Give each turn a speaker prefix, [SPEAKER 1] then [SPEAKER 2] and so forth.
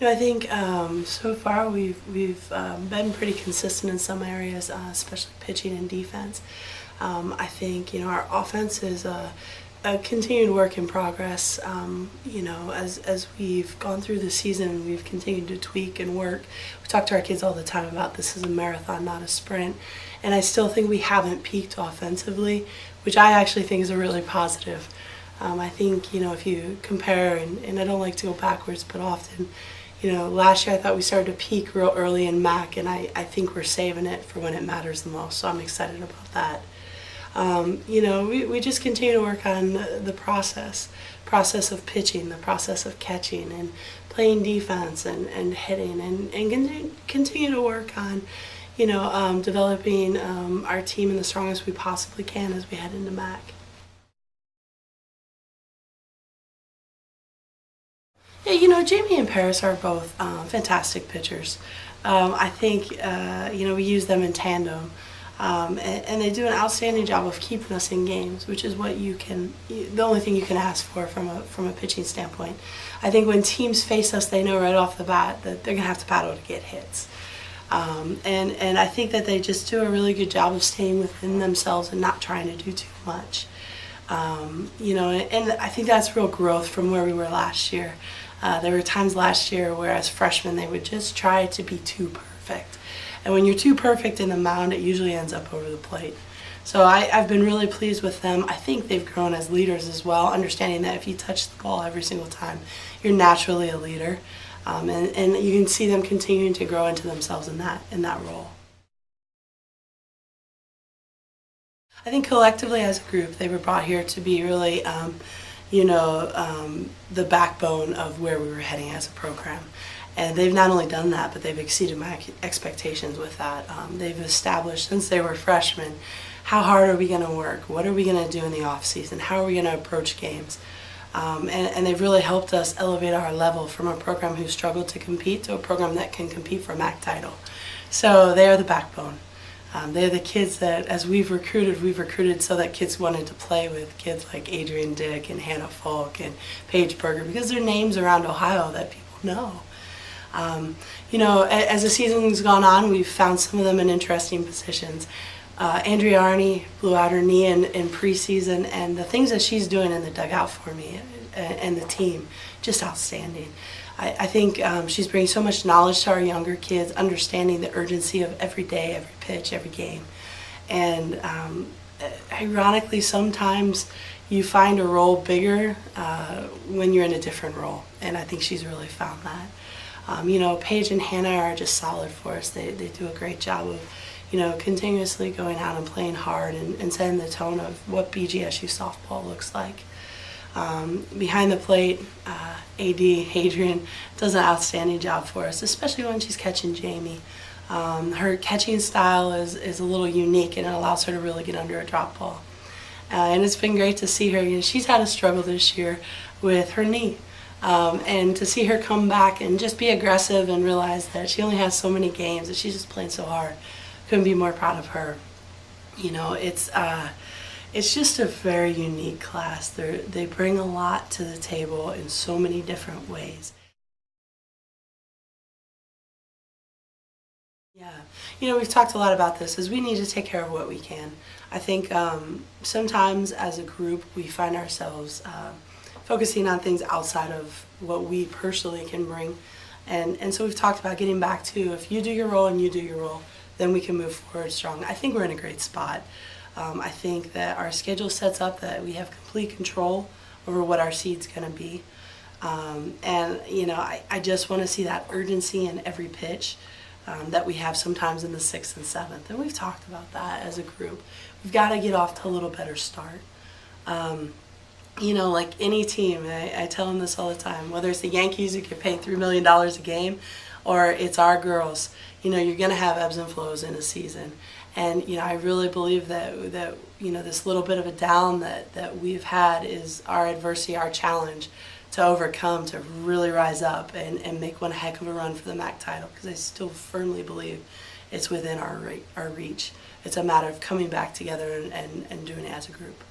[SPEAKER 1] I think so far we've been pretty consistent in some areas, especially pitching and defense. I think our offense is a continued work in progress. As we've gone through the season, we've continued to tweak and work. We talk to our kids all the time about this is a marathon, not a sprint. And I still think we haven't peaked offensively, which I actually think is a really positive. I think if you compare, and I don't like to go backwards, but often. Last year I thought we started to peak real early in MAC, and I think we're saving it for when it matters the most, so I'm excited about that. We just continue to work on the process of pitching, the process of catching and playing defense and hitting, and continue to work on, developing our team in the strongest we possibly can as we head into MAC. Yeah, Jamie and Paris are both fantastic pitchers. I think, we use them in tandem. And they do an outstanding job of keeping us in games, which is what the only thing you can ask for from a pitching standpoint. I think when teams face us, they know right off the bat that they're going to have to battle to get hits. And I think that they just do a really good job of staying within themselves and not trying to do too much. And I think that's real growth from where we were last year. There were times last year where as freshmen they would just try to be too perfect. And when you're too perfect in the mound, it usually ends up over the plate. So I've been really pleased with them. I think they've grown as leaders as well, understanding that if you touch the ball every single time, you're naturally a leader. And you can see them continuing to grow into themselves in that role. I think collectively as a group, they were brought here to be really the backbone of where we were heading as a program. And they've not only done that, but they've exceeded my expectations with that. They've established, since they were freshmen, how hard are we going to work? What are we going to do in the off season? How are we going to approach games? And they've really helped us elevate our level from a program who struggled to compete to a program that can compete for a MAC title. So they are the backbone. They're the kids that, as we've recruited so that kids wanted to play with kids like Adrian Dick and Hannah Falk and Paige Berger, because they're names around Ohio that people know. As the season's gone on, we've found some of them in interesting positions. Andrea Arney blew out her knee in preseason, and the things that she's doing in the dugout for me and the team, just outstanding. I think she's bringing so much knowledge to our younger kids, understanding the urgency of every day, every pitch, every game. And ironically, sometimes you find a role bigger when you're in a different role, and I think she's really found that. Paige and Hannah are just solid for us. They do a great job of, continuously going out and playing hard and setting the tone of what BGSU softball looks like. Behind the plate, AD, Adrian, does an outstanding job for us, especially when she's catching Jamie. Her catching style is a little unique, and it allows her to really get under a drop ball. And it's been great to see her. She's had a struggle this year with her knee. And to see her come back and just be aggressive and realize that she only has so many games, that she's just playing so hard, couldn't be more proud of her. It's just a very unique class. They bring a lot to the table in so many different ways. Yeah, we've talked a lot about this, is we need to take care of what we can. I think sometimes as a group we find ourselves focusing on things outside of what we personally can bring. And so we've talked about getting back to, if you do your role and you do your role, then we can move forward strong. I think we're in a great spot. I think that our schedule sets up that we have complete control over what our seed's going to be. I just want to see that urgency in every pitch that we have sometimes in the 6th and 7th. And we've talked about that as a group. We've got to get off to a little better start. Like any team, I tell them this all the time, whether it's the Yankees who get paid $3 million a game or it's our girls, you're going to have ebbs and flows in a season. And, I really believe that this little bit of a down that we've had is our adversity, our challenge to overcome, to really rise up and make one heck of a run for the MAC title, because I still firmly believe it's within our reach. It's a matter of coming back together and doing it as a group.